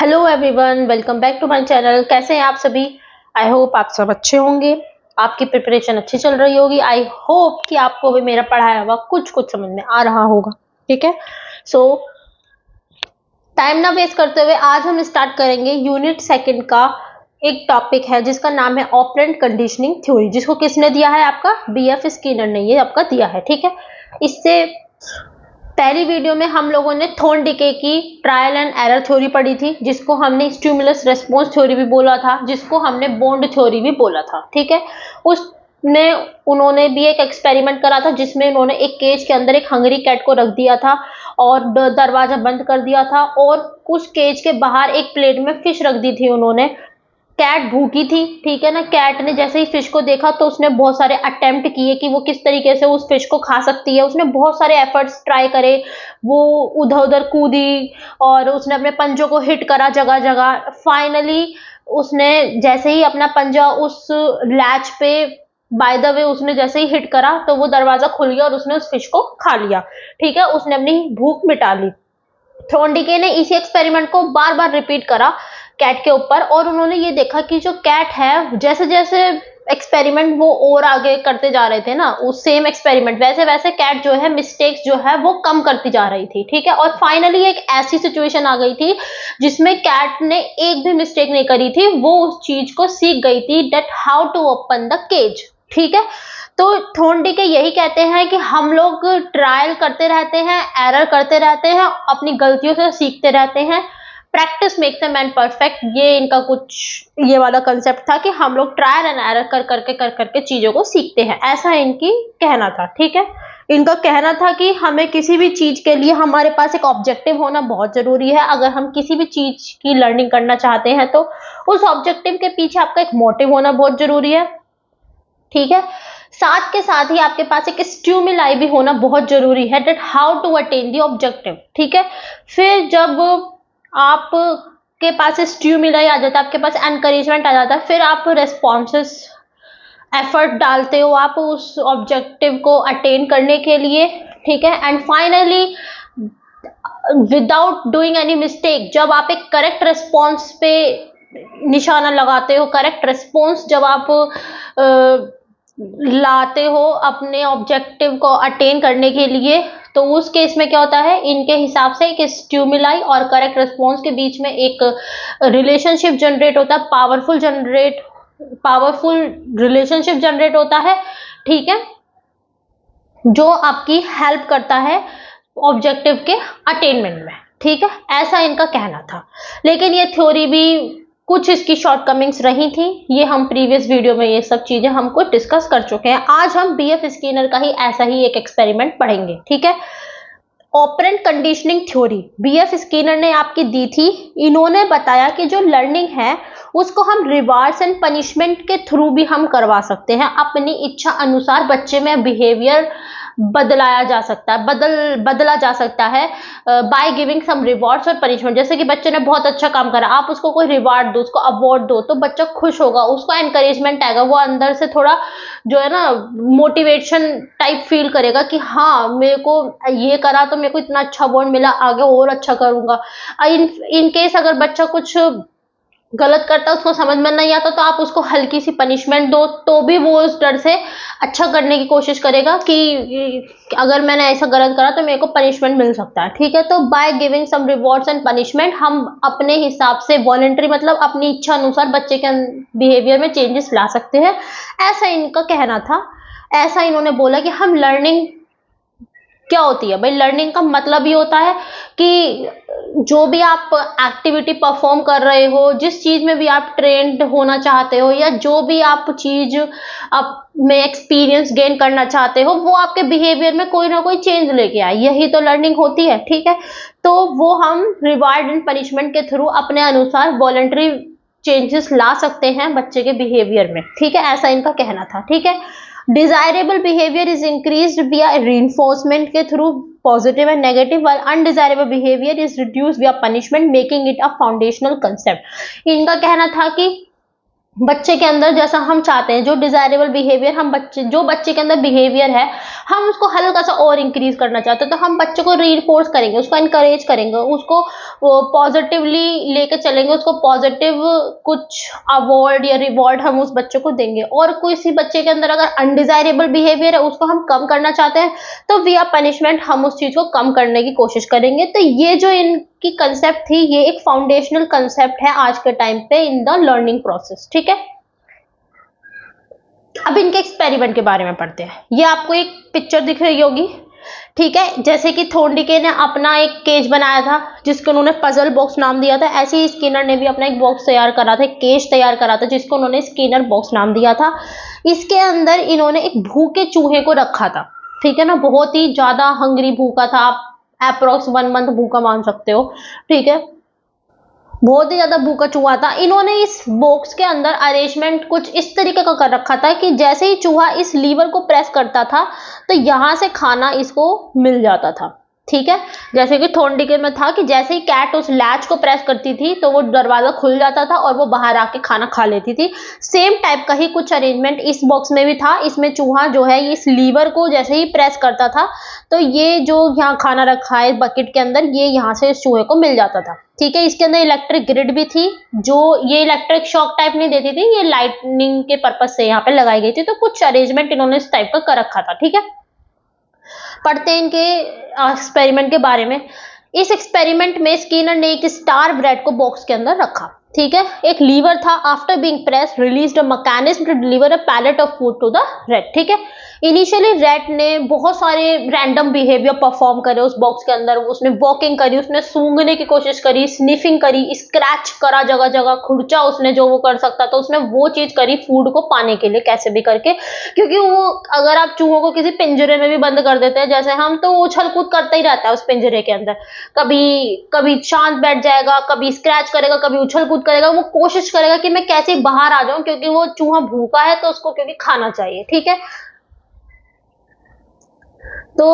Hello everyone, welcome back to my channel. कैसे हैं आप सभी? आई होप आप सब अच्छे होंगे, आपकी प्रिपरेशन अच्छी चल रही होगी। आई होप कि आपको भी मेरा पढ़ाया हुआ कुछ कुछ समझ में आ रहा होगा। ठीक है, सो टाइम ना वेस्ट करते हुए आज हम स्टार्ट करेंगे यूनिट सेकंड का एक टॉपिक है जिसका नाम है ऑपरेंट कंडीशनिंग थ्योरी, जिसको किसने दिया है? आपका बीएफ स्किनर ने ये आपका दिया है। ठीक है, इससे पहली वीडियो में हम लोगों ने थॉर्नडिके की ट्रायल एंड एरर थ्योरी पढ़ी थी, जिसको हमने स्टिमुलस रेस्पॉन्स थ्योरी भी बोला था, जिसको हमने बॉन्ड थ्योरी भी बोला था। ठीक है, उन्होंने भी एक एक्सपेरिमेंट करा था जिसमें उन्होंने एक केज के अंदर एक हंगरी कैट को रख दिया था और दरवाजा बंद कर दिया था और उस केज के बाहर एक प्लेट में फिश रख दी थी उन्होंने। कैट भूखी थी, ठीक है ना। कैट ने जैसे ही फिश को देखा तो उसने बहुत सारे अटेम्प्ट किए कि वो किस तरीके से उस फिश को खा सकती है। उसने बहुत सारे एफर्ट्स ट्राई करे, वो उधर उधर कूदी और उसने अपने पंजों को हिट करा जगह जगह। फाइनली उसने जैसे ही अपना पंजा उस लैच पे बाय द वे उसने जैसे ही हिट करा तो वो दरवाजा खुल गया और उसने उस फिश को खा लिया। ठीक है, उसने अपनी भूख मिटा ली। थॉर्नडिके ने इसी एक्सपेरिमेंट को बार बार रिपीट करा कैट के ऊपर और उन्होंने ये देखा कि जो कैट है, जैसे जैसे एक्सपेरिमेंट वो और आगे करते जा रहे थे ना, उस सेम एक्सपेरिमेंट, वैसे वैसे कैट जो है मिस्टेक्स जो है वो कम करती जा रही थी। ठीक है, और फाइनली एक ऐसी सिचुएशन आ गई थी जिसमें कैट ने एक भी मिस्टेक नहीं करी थी। वो उस चीज को सीख गई थी, that how to open the cage. ठीक है, तो थॉर्नडिके यही कहते हैं कि हम लोग ट्रायल करते रहते हैं, एरर करते रहते हैं, अपनी गलतियों से सीखते रहते हैं। Practice makes a man perfect, ये इनका कुछ ये वाला कंसेप्ट था कि हम लोग ट्रायल एंड एरर कर करके चीजों को सीखते हैं, ऐसा इनकी कहना था। ठीक है, इनका कहना था कि हमें किसी भी चीज के लिए हमारे पास एक ऑब्जेक्टिव होना बहुत जरूरी है। अगर हम किसी भी चीज की लर्निंग करना चाहते हैं तो उस ऑब्जेक्टिव के पीछे आपका एक मोटिव होना बहुत जरूरी है। ठीक है, साथ के साथ ही आपके पास एक स्टिमुलाई भी होना बहुत जरूरी है, that how to attain the objective. ठीक है, फिर जब आप के पास स्टिमुलाई आ जाता है, आपके पास एनकरेजमेंट आ जाता है, फिर आप रेस्पॉन्सेस एफर्ट डालते हो आप उस ऑब्जेक्टिव को अटेन करने के लिए। ठीक है, and finally without doing any mistake, जब आप एक करेक्ट रेस्पॉन्स पे निशाना लगाते हो, करेक्ट रेस्पॉन्स जब आप लाते हो अपने ऑब्जेक्टिव को अटेन करने के लिए, तो उस केस में क्या होता है, इनके हिसाब से एक स्टिमुलाई और करेक्ट रिस्पॉन्स के बीच में एक रिलेशनशिप जनरेट होता है, पावरफुल रिलेशनशिप जनरेट होता है। ठीक है, जो आपकी हेल्प करता है ऑब्जेक्टिव के अटेनमेंट में। ठीक है, ऐसा इनका कहना था। लेकिन ये थ्योरी भी कुछ इसकी शॉर्टकमिंग्स रही थी, ये हम प्रीवियस वीडियो में ये सब चीजें हमको डिस्कस कर चुके हैं। आज हम बीएफ स्किनर का ही ऐसा ही एक एक्सपेरिमेंट पढ़ेंगे। ठीक है, operant conditioning theory BF Skinner ने आपकी दी थी। इन्होंने बताया कि जो लर्निंग है उसको हम रिवार्ड्स एंड पनिशमेंट के थ्रू भी हम करवा सकते हैं। अपनी इच्छा अनुसार बच्चे में बिहेवियर बदला जा सकता है बाय गिविंग सम रिवॉर्ड्स और पनिशमेंट। जैसे कि बच्चे ने बहुत अच्छा काम करा, आप उसको कोई रिवार्ड दो, उसको अवार्ड दो, तो बच्चा खुश होगा, उसको एनकरेजमेंट आएगा, वो अंदर से थोड़ा जो है ना मोटिवेशन टाइप फील करेगा कि हाँ मेरे को ये करा तो मेरे को इतना अच्छा अवार्ड मिला, आगे और अच्छा करूंगा। इन केस अगर बच्चा कुछ गलत करता है, उसको समझ में नहीं आता, तो आप उसको हल्की सी पनिशमेंट दो तो भी वो उस डर से अच्छा करने की कोशिश करेगा कि अगर मैंने ऐसा गलत करा तो मेरे को पनिशमेंट मिल सकता है। ठीक है, तो by giving some rewards and punishment हम अपने हिसाब से वॉलंटरी मतलब अपनी इच्छा अनुसार बच्चे के बिहेवियर में चेंजेस ला सकते हैं, ऐसा इनका कहना था। ऐसा इन्होंने बोला कि हम लर्निंग क्या होती है भाई, लर्निंग का मतलब ये होता है कि जो भी आप एक्टिविटी परफॉर्म कर रहे हो, जिस चीज में भी आप ट्रेंड होना चाहते हो, या जो भी आप चीज आप में एक्सपीरियंस गेन करना चाहते हो, वो आपके बिहेवियर में कोई ना कोई चेंज लेके आए, यही तो लर्निंग होती है। ठीक है, तो वो हम रिवार्ड एंड पनिशमेंट के थ्रू अपने अनुसार वॉलंटरी चेंजेस ला सकते हैं बच्चे के बिहेवियर में। ठीक है, ऐसा इनका कहना था। ठीक है, डिजायरेबल बिहेवियर इज इंक्रीज्ड विया reinforcement के through positive and negative, while undesirable behavior is reduced via punishment, making it a foundational concept। इनका कहना था कि बच्चे के अंदर जैसा हम चाहते हैं, जो डिजायरेबल बिहेवियर जो बच्चे के अंदर बिहेवियर है, हम उसको हल्का सा और इंक्रीज करना चाहते हैं, तो हम बच्चे को रीइंफोर्स करेंगे, उसको एनकरेज करेंगे, उसको पॉजिटिवली लेके चलेंगे, उसको पॉजिटिव कुछ अवार्ड या रिवॉर्ड हम उस बच्चे को देंगे। और किसी बच्चे के अंदर अगर अनडिजायरेबल बिहेवियर है, उसको हम कम करना चाहते हैं, तो विया पनिशमेंट हम उस चीज को कम करने की कोशिश करेंगे। तो ये जो इनकी कंसेप्ट थी, ये एक फाउंडेशनल कंसेप्ट है आज के टाइम पे इन द लर्निंग प्रोसेस, ठीक है। अब इनके एक्सपेरिमेंट के बारे में पढ़ते हैं। ये आपको एक पिक्चर दिख रही होगी, ठीक है। जैसे कि थोर्नडिके ने अपना एक केज बनाया था जिसको उन्होंने पजल बॉक्स नाम दिया था, ऐसे ही स्किनर ने भी अपना एक बॉक्स तैयार करा था, एक केज तैयार करा था जिसको उन्होंने स्किनर बॉक्स नाम दिया था। इसके अंदर इन्होंने एक भूखे चूहे को रखा था, ठीक है ना। बहुत ही ज्यादा हंग्री भूखा था, आप अप्रोक्स 1 मंथ भूखा मान सकते हो, ठीक है। बहुत ही ज्यादा भूखा चूहा था। इन्होंने इस बॉक्स के अंदर अरेंजमेंट कुछ इस तरीके का कर रखा था कि जैसे ही चूहा इस लीवर को प्रेस करता था तो यहां से खाना इसको मिल जाता था, ठीक है। जैसे कि थोर्नडिके में था कि जैसे ही कैट उस लैच को प्रेस करती थी तो वो दरवाजा खुल जाता था और वो बाहर आके खाना खा लेती थी। सेम टाइप का ही कुछ अरेंजमेंट इस बॉक्स में भी था। इसमें चूहा जो है इस लीवर को जैसे ही प्रेस करता था तो ये जो यहाँ खाना रखा है बकेट के अंदर, ये यहाँ से इस चूहे को मिल जाता था, ठीक है। इसके अंदर इलेक्ट्रिक ग्रिड भी थी, जो ये इलेक्ट्रिक शॉक टाइप नहीं देती थी, ये लाइटनिंग के पर्पज से यहाँ पे लगाई गई थी। तो कुछ अरेंजमेंट इन्होंने इस टाइप का कर रखा था, ठीक है। पढ़ते हैं इनके एक्सपेरिमेंट के बारे में। इस एक्सपेरिमेंट में स्किनर ने एक स्टार ब्रेड को बॉक्स के अंदर रखा, ठीक है। एक लीवर था, after being press released a mechanism to deliver a pellet of food to the rat, ठीक है। इनिशियली रैट ने बहुत सारे रैंडम बिहेवियर परफॉर्म करे उस बॉक्स के अंदर। उसने वॉकिंग करी, उसने सूंघने की कोशिश करी, स्निफिंग करी, स्क्रैच करा जगह जगह, खुरचा उसने जो वो कर सकता था उसने वो चीज करी फूड को पाने के लिए कैसे भी करके। क्योंकि वो अगर आप चूहों को किसी पिंजरे में भी बंद कर देते हैं जैसे हम, तो वो उछल कूद करता ही रहता है उस पिंजरे के अंदर। कभी कभी शांत बैठ जाएगा, कभी स्क्रैच करेगा, कभी उछल कूद करेगा, वो कोशिश करेगा कि मैं कैसे बाहर आ जाऊं, क्योंकि वो चूहा भूखा है तो उसको क्योंकि खाना चाहिए, ठीक है। तो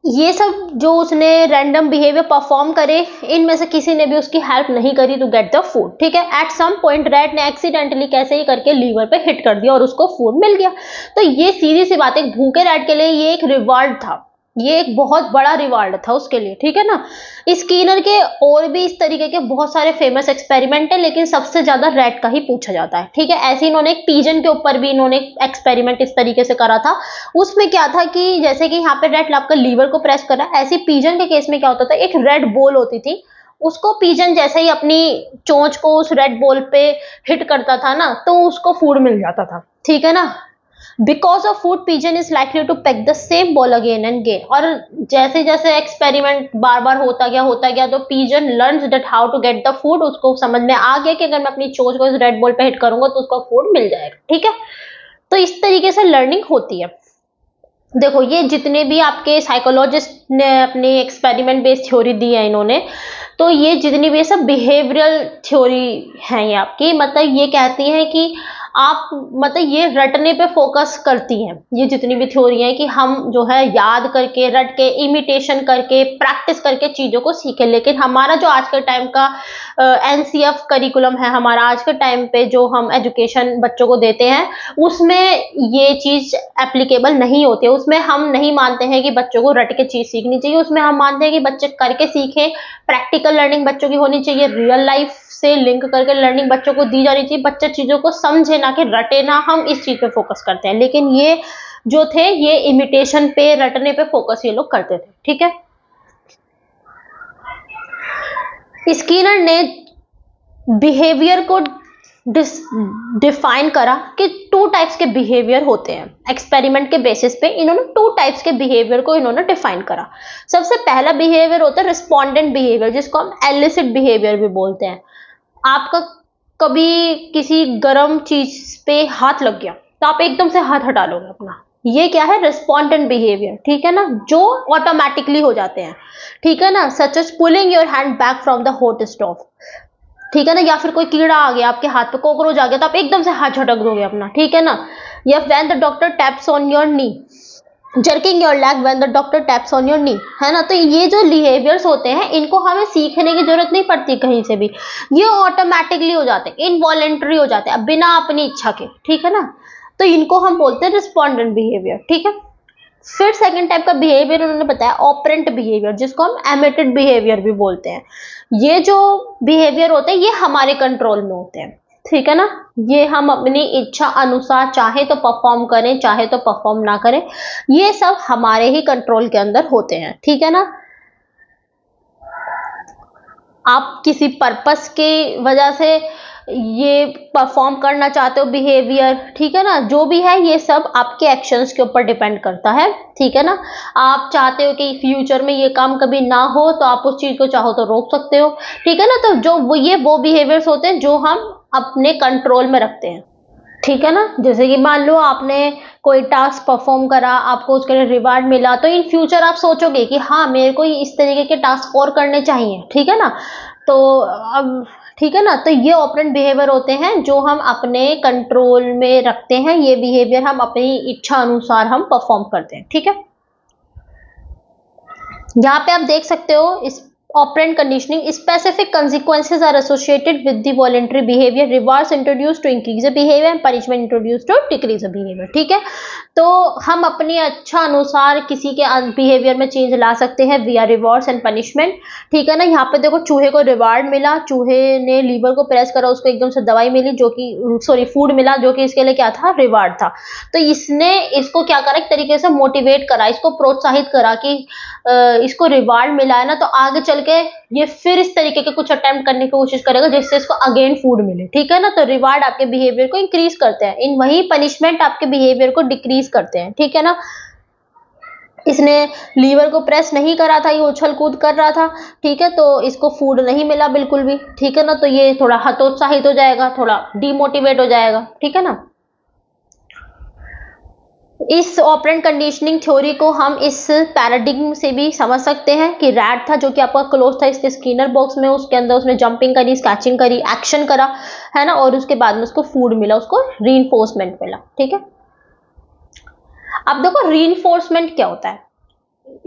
ये सब जो उसने रैंडम बिहेवियर परफॉर्म करे, इनमें से किसी ने भी उसकी हेल्प नहीं करी टू गेट द फूड, ठीक है। एट सम पॉइंट रैट ने एक्सीडेंटली कैसे ही करके लीवर पे हिट कर दिया और उसको फूड मिल गया। तो ये सीधी सी बात है, भूखे रैट के लिए ये एक रिवार्ड था, ये एक बहुत बड़ा रिवार्ड था उसके लिए, ठीक है ना। स्किनर के और भी इस तरीके के बहुत सारे फेमस एक्सपेरिमेंट है, लेकिन सबसे ज्यादा रैट का ही पूछा जाता है, ठीक है। ऐसे इन्होंने एक पीजन के ऊपर भी इन्होंने एक्सपेरिमेंट इस तरीके से करा था। उसमें क्या था कि जैसे कि यहाँ पे रैट आपका लीवर को प्रेस करा, ऐसे पीजन के केस में क्या होता था, एक रेड बॉल होती थी, उसको पीजन जैसे ही अपनी चोंच को उस रेड बॉल पे हिट करता था ना, तो उसको फूड मिल जाता था, ठीक है ना। Because of food pigeon is likely to peck the same ball again and again. और जैसे जैसे एक्सपेरिमेंट बार बार होता गया तो pigeon learns that how to get the food. उसको समझ में आ गया कि अगर मैं अपनी चोंच को इस रेड बॉल पे हिट करूंगा तो उसको फूड मिल जाएगा, ठीक है। तो इस तरीके से लर्निंग होती है। देखो, ये जितने भी आपके साइकोलॉजिस्ट ने अपने एक्सपेरिमेंट बेस्ड थ्योरी दी है इन्होंने, तो ये जितनी भी सब बिहेवियरल थ्योरी है ये आपकी, मतलब ये कहती है कि आप मतलब ये रटने पे फोकस करती हैं ये जितनी भी थ्योरी है, कि हम जो है याद करके रट के इमिटेशन करके प्रैक्टिस करके चीजों को सीखें। लेकिन हमारा जो आज के टाइम का एनसीएफ करिकुलम है, हमारा आज के टाइम पे जो हम एजुकेशन बच्चों को देते हैं, उसमें ये चीज एप्लीकेबल नहीं होती है। उसमें हम नहीं मानते हैं कि बच्चों को रट के चीज सीखनी चाहिए, उसमें हम मानते हैं कि बच्चे करके सीखें। प्रैक्टिकल लर्निंग बच्चों की होनी चाहिए, रियल लाइफ से लिंक करके लर्निंग बच्चों को दी जानी चाहिए, बच्चे चीजों को समझे ना कि रटे ना। हम इस चीज पे फोकस करते हैं, लेकिन ये जो थे ये इमिटेशन पे रटने पे फोकस ये लोग करते थे, ठीक है। स्किनर ने बिहेवियर को डिफाइन करा कि 2 टाइप्स के बिहेवियर होते हैं। एक्सपेरिमेंट के बेसिस पे इन्होंने 2 टाइप्स के बिहेवियर को इन्होंने डिफाइन करा। सबसे पहला बिहेवियर होता है रिस्पोंडेंट बिहेवियर, जिसको हम एलिसिट बिहेवियर भी बोलते हैं। आपका कभी किसी गर्म चीज पे हाथ लग गया तो आप एकदम से हाथ हटा लोगे अपना, ये क्या है, रिस्पोंडेंट बिहेवियर, ठीक है ना, जो ऑटोमेटिकली हो जाते हैं, ठीक है ना। Such as pulling your hand back from the hot stove, ठीक है ना। या फिर कोई कीड़ा आ गया आपके हाथ पे, कॉकरोच आ गया, तो आप एकदम से हाथ झटक दोगे अपना, ठीक है ना। या when the doctor taps on your knee, jerking your leg when the doctor taps on your knee, है ना। तो ये जो बिहेवियर्स होते हैं इनको हमें सीखने की जरूरत नहीं पड़ती कहीं से भी, ये ऑटोमेटिकली हो जाते हैं, इनवॉलेंटरी हो जाते हैं बिना अपनी इच्छा के, ठीक है ना। तो इनको हम बोलते हैं रिस्पोंडेंट बिहेवियर, ठीक है। फिर सेकंड टाइप का बिहेवियर उन्होंने बताया ऑपरेंट बिहेवियर, जिसको हम एमिटेड बिहेवियर भी बोलते हैं। ये जो बिहेवियर होते हैं ये हमारे कंट्रोल में होते हैं, ठीक है ना। ये हम अपनी इच्छा अनुसार चाहे तो परफॉर्म करें चाहे तो परफॉर्म ना करें, ये सब हमारे ही कंट्रोल के अंदर होते हैं, ठीक है ना। आप किसी पर्पस की वजह से ये परफॉर्म करना चाहते हो बिहेवियर, ठीक है ना, जो भी है ये सब आपके एक्शंस के ऊपर डिपेंड करता है, ठीक है ना। आप चाहते हो कि फ्यूचर में ये काम कभी ना हो तो आप उस चीज को चाहो तो रोक सकते हो, ठीक है ना। तो जो वो बिहेवियर्स होते हैं जो हम अपने कंट्रोल में रखते हैं, ठीक है ना। जैसे कि मान लो आपने कोई टास्क परफॉर्म करा, आपको उसके लिए रिवार्ड मिला, तो इन फ्यूचर आप सोचोगे कि हाँ मेरे को इस तरीके के टास्क और करने चाहिए, ठीक है ना। तो अब ठीक है ना, तो ये ऑपरेंट बिहेवियर होते हैं जो हम अपने कंट्रोल में रखते हैं, ये बिहेवियर हम अपनी इच्छा अनुसार हम परफॉर्म करते हैं, ठीक है। यहाँ पे आप देख सकते हो इस operant conditioning specific consequences are associated with the voluntary behavior, rewards introduced to increase the behavior and punishment introduced to decrease the behavior, ठीक है। तो हम अपनी अच्छा अनुसार किसी के बिहेवियर में चेंज ला सकते हैं via rewards and punishment, ठीक है ना। यहाँ पे देखो चूहे को रिवार्ड मिला, चूहे ने लीवर को प्रेस करा, उसको एकदम से दवाई मिली जो कि सॉरी फूड मिला जो कि इसके लिए क्या था, रिवार्ड था। तो इसने इसको क्या करा, एक तरीके से मोटिवेट करा, इसको प्रोत्साहित करा कि इसको रिवार्ड मिला है ना, तो आगे चल के ये फिर इस तरीके के कुछ अटेम्प्ट करने की कोशिश करेगा जिससे इसको अगेन फूड मिले, ठीक है ना। तो रिवार्ड आपके बिहेवियर को इंक्रीज करते हैं, इन वही पनिशमेंट आपके बिहेवियर को डिक्रीज करते हैं, ठीक है ना। इसने लीवर को प्रेस नहीं करा था, ये उछल कूद कर रहा था, ठीक है, तो इसको फूड नहीं मिला बिल्कुल भी, ठीक है ना। तो ये थोड़ा हतोत्साहित हो जाएगा, थोड़ा डिमोटिवेट हो जाएगा, ठीक है ना। इस ऑपरेंट कंडीशनिंग थ्योरी को हम इस पैराडिग्म से भी समझ सकते हैं कि रैट था जो कि आपका क्लोज था इसके स्किनर बॉक्स में, उसके अंदर उसने जंपिंग करी, स्कैचिंग करी, एक्शन करा, है ना, और उसके बाद में उसको फूड मिला, उसको रीइंफोर्समेंट मिला, ठीक है। अब देखो रीइंफोर्समेंट क्या होता है।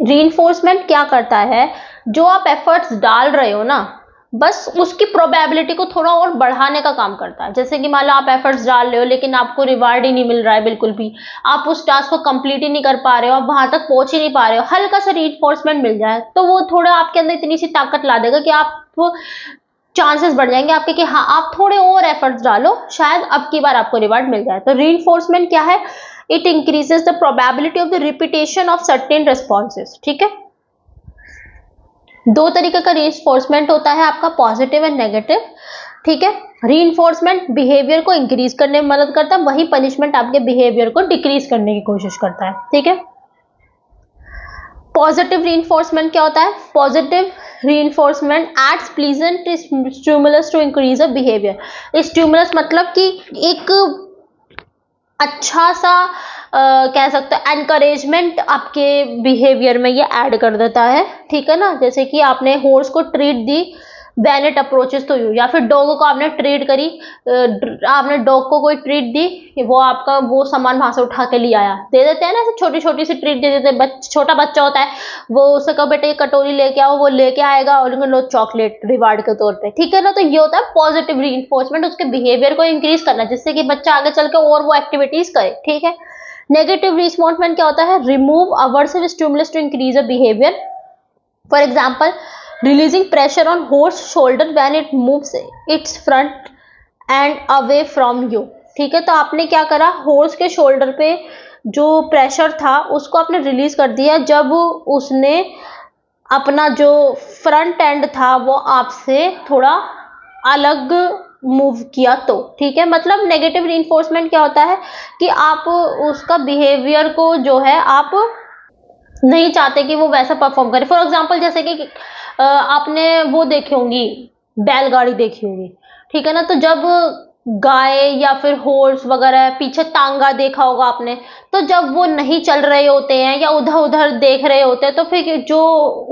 रीइंफोर्समेंट क्या करता है, जो आप एफर्ट्स डाल रहे हो ना, बस उसकी प्रोबेबिलिटी को थोड़ा और बढ़ाने का काम करता है। जैसे कि मान लो आप एफर्ट्स डाल रहे हो लेकिन आपको रिवार्ड ही नहीं मिल रहा है बिल्कुल भी, आप उस टास्क को कंप्लीट ही नहीं कर पा रहे हो, आप वहां तक पहुंच ही नहीं पा रहे हो, हल्का सा रीइंफोर्समेंट मिल जाए तो वो थोड़ा आपके अंदर इतनी सी ताकत ला देगा कि आप चांसेस बढ़ जाएंगे आपके कि हाँ आप थोड़े और एफर्ट्स डालो, शायद अब की बार आपको रिवार्ड मिल जाए। तो रीइंफोर्समेंट क्या है, it increases the probability of the repetition of certain responses, ठीक है। दो तरीके का रीइंफोर्समेंट होता है आपका, पॉजिटिव एंड नेगेटिव, ठीक है। रीइंफोर्समेंट बिहेवियर को इंक्रीज करने में मदद करता है, वही पनिशमेंट आपके बिहेवियर को डिक्रीज करने की कोशिश करता है, ठीक है। पॉजिटिव रीइंफोर्समेंट क्या होता है, positive reinforcement adds pleasant stimulus to increase a behaviour. Stimulus मतलब कि एक अच्छा सा कह सकते हैं एनकरेजमेंट आपके बिहेवियर में ये ऐड कर देता है, ठीक है ना। जैसे कि आपने हॉर्स को ट्रीट दी when it approaches to you, या फिर डॉग को आपने ट्रीट करी, आपने डॉग को कोई ट्रीट दी, वो आपका वो सामान वहां से उठा के ले आया, दे देते हैं ना ऐसे छोटी छोटी सी ट्रीट दे देते हैं। छोटा बच्चा होता है वो उसे कहो बेटे कटोरी लेके आओ, वो लेके आएगा और लो चॉकलेट रिवार्ड के तौर पे, ठीक है ना। तो ये होता है पॉजिटिव रीइंफोर्समेंट, उसके बिहेवियर को इंक्रीज करना जिससे कि बच्चा आगे चल के और वो एक्टिविटीज करे, ठीक है। नेगेटिव रीइंफोर्समेंट क्या होता है, remove aversive stimulus to increase a behaviour, for example releasing pressure on horse shoulder when it moves its front and away from you, ठीक है। तो आपने क्या करा, हॉर्स के शोल्डर पे जो प्रेशर था उसको आपने रिलीज कर दिया जब उसने अपना जो फ्रंट एंड था वो आपसे थोड़ा अलग मूव किया तो, ठीक है। मतलब नेगेटिव रीइंफोर्समेंट क्या होता है कि आप उसका बिहेवियर को जो है आप नहीं चाहते कि वो वैसा परफॉर्म करे। फॉर एग्जाम्पल जैसे कि आपने वो देखी होंगी, बैलगाड़ी देखी होगी, ठीक है ना। तो जब गाय या फिर हॉर्स वगैरह पीछे तांगा देखा होगा आपने, तो जब वो नहीं चल रहे होते हैं या उधर उधर देख रहे होते हैं तो फिर जो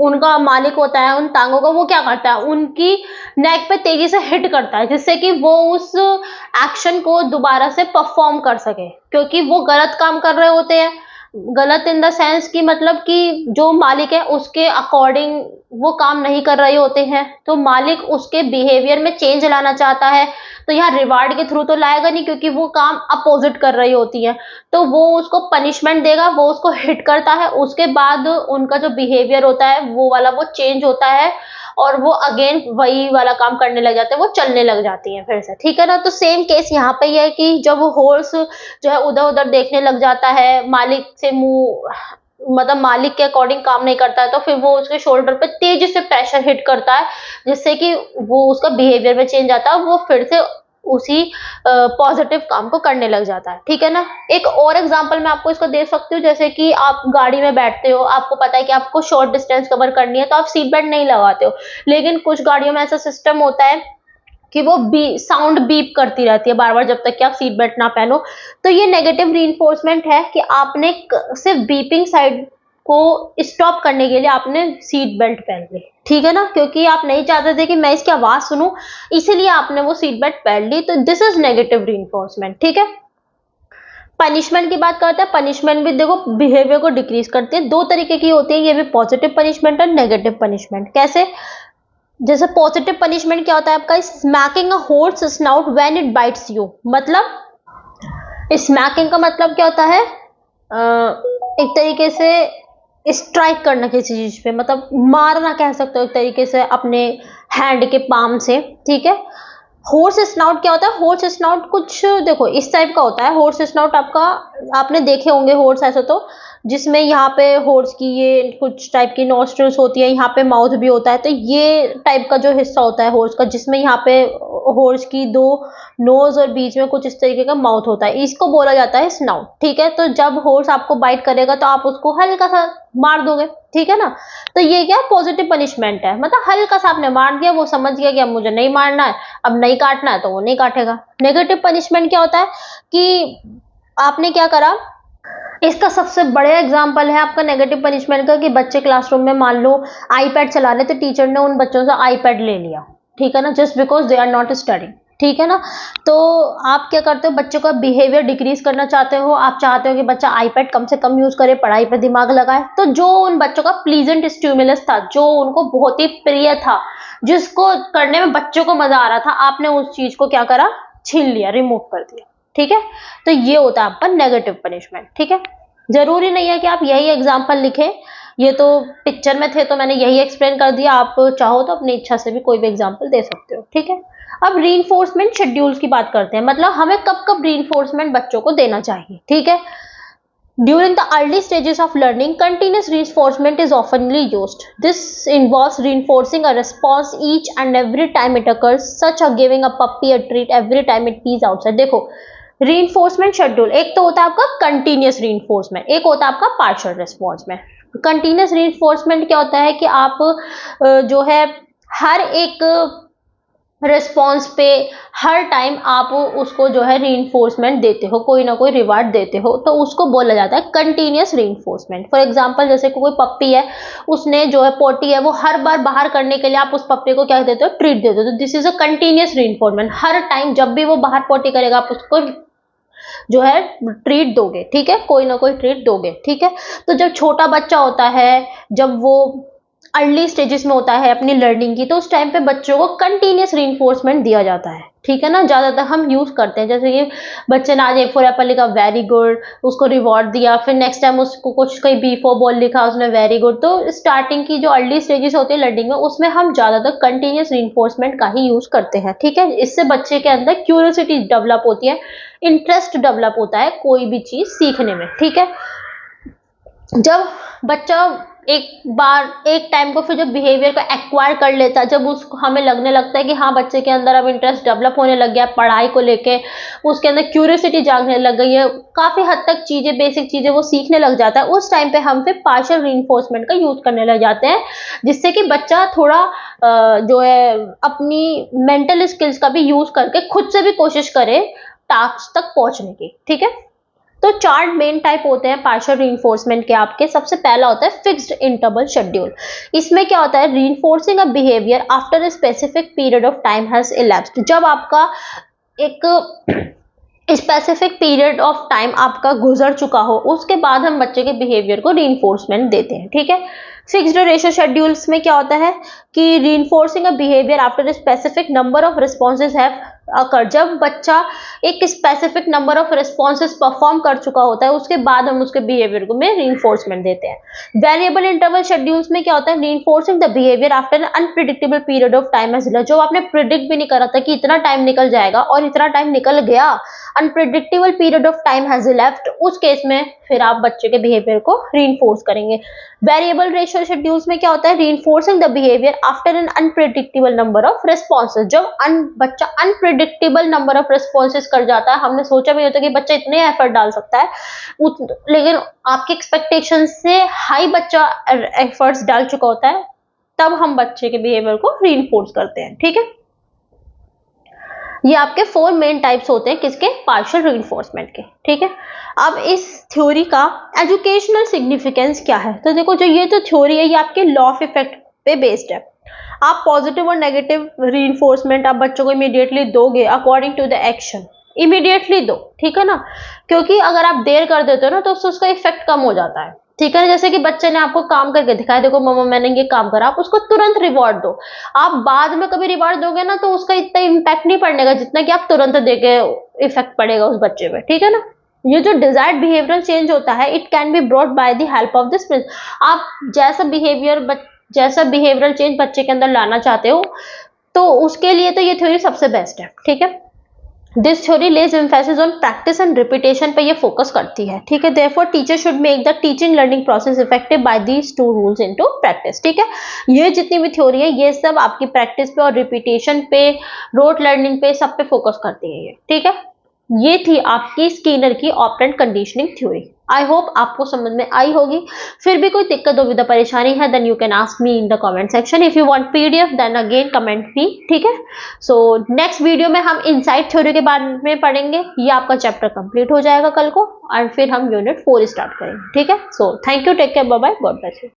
उनका मालिक होता है उन तांगों का, वो क्या करता है, उनकी नेक पे तेजी से हिट करता है जिससे कि वो उस एक्शन को दोबारा से परफॉर्म कर सके, क्योंकि वो गलत काम कर रहे होते हैं, गलत इन द सेंस कि मतलब कि जो मालिक है उसके अकॉर्डिंग वो काम नहीं कर रहे होते हैं, तो मालिक उसके बिहेवियर में चेंज लाना चाहता है, तो यहाँ रिवार्ड के थ्रू तो लाएगा नहीं क्योंकि वो काम अपोजिट कर रही होती है, तो वो उसको पनिशमेंट देगा, वो उसको हिट करता है, उसके बाद उनका जो बिहेवियर होता है वो वाला वो चेंज होता है और वो अगेन वही वाला काम करने लग जाते हैं, वो चलने लग जाती हैं फिर से, ठीक है ना। तो सेम केस यहाँ पे ही है कि जब वो हॉर्स जो है उधर उधर देखने लग जाता है, मालिक से मुंह मतलब मालिक के अकॉर्डिंग काम नहीं करता है, तो फिर वो उसके शोल्डर पे तेजी से प्रेशर हिट करता है, जिससे कि वो उसका बिहेवियर में चेंज आता है, वो फिर से उसी पॉजिटिव काम को करने लग जाता है, ठीक है ना। एक और एग्जांपल मैं आपको इसको दे सकती हूँ, जैसे कि आप गाड़ी में बैठते हो, आपको पता है कि आपको शॉर्ट डिस्टेंस कवर करनी है, तो आप सीट बेल्ट नहीं लगाते हो, लेकिन कुछ गाड़ियों में ऐसा सिस्टम होता है कि वो साउंड बीप करती रहती है बार बार जब तक कि आप सीट बेल्ट ना पहनो, तो ये नेगेटिव रीइंफोर्समेंट है कि आपने सिर्फ बीपिंग साइड को स्टॉप करने के लिए आपने सीट बेल्ट पहन ली, ठीक है ना, क्योंकि आप नहीं चाहते थे कि मैं इसकी आवाज सुनूं, इसीलिए आपने वो सीट बेल्ट पहन ली, तो दिस इज नेगेटिव रीइंफोर्समेंट, ठीक है। पनिशमेंट की बात करते हैं, पनिशमेंट भी देखो बिहेवियर को डिक्रीज करती है, दो तरीके की होती है, ये भी पॉजिटिव पनिशमेंट और नेगेटिव पनिशमेंट। कैसे? जैसे पॉजिटिव पनिशमेंट क्या होता है आपका, smacking a horse snout when it bytes you, मतलब स्मैकिंग का मतलब क्या होता है, एक तरीके से स्ट्राइक करना किसी चीज पे, मतलब मारना कह सकते हो एक तरीके से अपने हैंड के पाम से, ठीक है। हॉर्स स्नाउट क्या होता है, हॉर्स स्नाउट कुछ देखो इस टाइप का होता है, हॉर्स स्नाउट आपका आपने देखे होंगे हॉर्स ऐसे, तो जिसमें यहाँ पे हॉर्स की ये कुछ टाइप की नॉस्ट्रल्स होती है, यहाँ पे माउथ भी होता है, तो ये टाइप का जो हिस्सा होता है हॉर्स का, जिसमें यहाँ पे हॉर्स की दो नोज और बीच में कुछ इस तरीके का माउथ होता है, इसको बोला जाता है स्नाउट, ठीक है। तो जब हॉर्स आपको बाइट करेगा तो आप उसको हल्का सा मार दोगे, ठीक है ना। तो ये क्या पॉजिटिव पनिशमेंट है, मतलब हल्का सा आपने मार दिया, वो समझ गया कि अब मुझे नहीं मारना है, अब नहीं काटना है, तो वो नहीं काटेगा। नेगेटिव पनिशमेंट क्या होता है कि आपने क्या करा, इसका सबसे बड़े एग्जाम्पल है आपका नेगेटिव पनिशमेंट का कि बच्चे क्लासरूम में मान लो आईपैड चला रहे, तो टीचर ने उन बच्चों से आईपैड ले लिया, ठीक है ना, just because they are not studying, ठीक है ना। तो आप क्या करते हो, बच्चों का बिहेवियर डिक्रीज करना चाहते हो, आप चाहते हो कि बच्चा आईपैड कम से कम यूज करे, पढ़ाई पर दिमाग लगाए, तो जो उन बच्चों का प्लीजेंट स्टिमुलस था, जो उनको बहुत ही प्रिय था, जिसको करने में बच्चों को मजा आ रहा था, आपने उस चीज को क्या करा, छीन लिया, रिमूव कर दिया, ठीक है। तो ये होता है आपका नेगेटिव पनिशमेंट, ठीक है। जरूरी नहीं है कि आप यही एग्जाम्पल लिखें, ये तो पिक्चर में थे तो मैंने यही एक्सप्लेन कर दिया, आप चाहो तो अपनी इच्छा से भी कोई भी एग्जाम्पल दे सकते हो, ठीक है। अब रीइंफोर्समेंट शेड्यूल्स की बात करते हैं, मतलब हमें कब कब रीइंफोर्समेंट बच्चों को देना चाहिए, ठीक है। During the early stages of learning, continuous reinforcement is oftenly used. This involves reinforcing a response each and every time it occurs, such as giving a puppy a treat every time it pees outside. देखो reinforcement schedule, एक तो होता है आपका continuous reinforcement, एक होता है आपका partial response में। continuous reinforcement क्या होता है कि आप जो है हर एक रिस्पॉन्स पे हर टाइम आप उसको जो है रीइंफोर्समेंट देते हो, कोई ना कोई रिवार्ड देते हो, तो उसको बोला जाता है कंटिन्यूअस रीइंफोर्समेंट। फॉर एग्जांपल जैसे कोई पप्पी है, उसने जो है पोटी है, वो हर बार बाहर करने के लिए आप उस पप्पी को क्या देते हो, ट्रीट देते हो, तो this is a continuous reinforcement. Her time जब भी वो बाहर पोटी करेगा आप उसको जो है ट्रीट दोगे, ठीक है, कोई ना कोई ट्रीट दोगे, ठीक है। तो जब छोटा बच्चा होता है, जब वो अर्ली स्टेजेस में होता है अपनी लर्निंग की, तो उस टाइम पे बच्चों को कंटिन्यूअस रीइंफोर्समेंट दिया जाता है, ठीक है ना, ज्यादातर हम यूज करते हैं, जैसे कि बच्चे ने आज ए फॉर एप्पल लिखा वेरी गुड, उसको रिवॉर्ड दिया, फिर नेक्स्ट टाइम उसको कुछ कहीं बी फॉर बॉल लिखा, उसने वेरी गुड। तो स्टार्टिंग की जो अर्ली स्टेजेस होती है लर्निंग में, उसमें हम ज्यादातर कंटिन्यूअस रीइंफोर्समेंट का ही यूज करते हैं, ठीक है। इससे बच्चे के अंदर क्यूरियोसिटी डेवलप होती है, इंटरेस्ट डेवलप होता है कोई भी चीज सीखने में, ठीक है। जब बच्चा एक बार एक टाइम को फिर जब बिहेवियर को एक्वायर कर लेता है, जब उसको हमें लगने लगता है कि हाँ बच्चे के अंदर अब इंटरेस्ट डेवलप होने लग गया पढ़ाई को लेके, उसके अंदर क्यूरियोसिटी जागने लग गई है, काफी हद तक चीजें बेसिक चीजें वो सीखने लग जाता है, उस टाइम पे हम फिर पार्शियल रीइंफोर्समेंट का यूज करने लग जाते हैं, जिससे कि बच्चा थोड़ा जो है अपनी मेंटल स्किल्स का भी यूज करके खुद से भी कोशिश करे टास्क तक पहुंचने की, ठीक है। तो चार मेन टाइप होते हैं पार्शियल रीइंफोर्समेंट के आपके। सबसे पहला होता है फिक्स्ड इंटरवल शेड्यूल। इसमें क्या होता है, reinforcing a behaviour after a specific period of time has elapsed. जब आपका एक स्पेसिफिक पीरियड ऑफ टाइम आपका गुजर चुका हो, उसके बाद हम बच्चे के बिहेवियर को रीइंफोर्समेंट देते हैं। ठीक है, फिक्स्ड रेशियो शेड्यूल्स में क्या होता है कि reinforcing a behaviour after a specific number of responses have occur, जब बच्चा एक specific number of responses perform कर चुका होता है उसके बाद हम उसके बिहेवियर को में रीइंफोर्समेंट देते हैं। वेरिएबल इंटरवल शेड्यूल्स में क्या होता है, reinforcing the behaviour after an unpredictable period of time as, जो आपने प्रिडिक्ट भी नहीं करा था कि इतना टाइम निकल जाएगा और इतना टाइम निकल गया, unpredictable period of time has elapsed, उस केस में फिर आप बच्चे के बिहेवियर को रीइंफोर्स करेंगे। वेरिएबल रेशियो शेड्यूल्स में क्या होता है, reinforcing the behaviour after an unpredictable number of responses, जब बच्चा अनप्रिडिक्टेबल नंबर ऑफ रिस्पॉन्सेज कर जाता है, हमने सोचा भी होता है कि बच्चा इतने एफर्ट डाल सकता है, लेकिन आपके एक्सपेक्टेशन से हाई बच्चा एफर्ट्स डाल चुका होता है, तब हम बच्चे के बिहेवियर को रीइंफोर्स करते हैं। ठीक है, ये आपके 4 मेन टाइप्स होते हैं किसके, पार्शियल रीइंफोर्समेंट के। ठीक है, अब इस थ्योरी का एजुकेशनल सिग्निफिकेंस क्या है, तो देखो जो ये तो थ्योरी है ये आपके लॉ ऑफ इफेक्ट पे बेस्ड है। आप पॉजिटिव और नेगेटिव रीइंफोर्समेंट आप बच्चों को इमीडिएटली दोगे according to the action, immediately दो। ठीक है ना, क्योंकि अगर आप देर कर देते हो ना तो उसका इफेक्ट कम हो जाता है। ठीक है, जैसे कि बच्चे ने आपको काम करके दिखाया, देखो मम्मा मैंने ये काम करा, आप उसको तुरंत रिवॉर्ड दो। आप बाद में कभी रिवॉर्ड दोगे ना तो उसका इतना इम्पैक्ट नहीं पड़ेगा जितना कि आप तुरंत देके इफेक्ट पड़ेगा उस बच्चे पे। ठीक है ना, ये जो डिजायर्ड बिहेवियरल चेंज होता है it can be brought by the help of this principle. आप जैसा बिहेवियरल चेंज बच्चे के अंदर लाना चाहते हो तो उसके लिए तो ये थ्योरी सबसे बेस्ट है। ठीक है, this theory lays emphasis on practice and repetition पे ये फोकस करती है। ठीक है, therefore teacher should make the teaching learning process effective by these 2 rules into practice. ठीक है, ये जितनी भी थ्योरी है ये सब आपकी प्रैक्टिस पे और रिपीटेशन पे, रोट लर्निंग पे, सब पे फोकस करती है ये। ठीक है, ये थी आपकी स्किनर की operant conditioning theory. I hope आपको समझ में आई होगी। फिर भी कोई दिक्कत दुविधा परेशानी है then you can ask me in the comment section. If you want PDF then again comment me. ठीक है, सो नेक्स्ट वीडियो में हम इनसाइड थ्योरी के बारे में पढ़ेंगे। ये आपका चैप्टर कंप्लीट हो जाएगा कल को और फिर हम यूनिट 4 स्टार्ट करेंगे। ठीक है, so thank you, take care, bye bye, God bless you.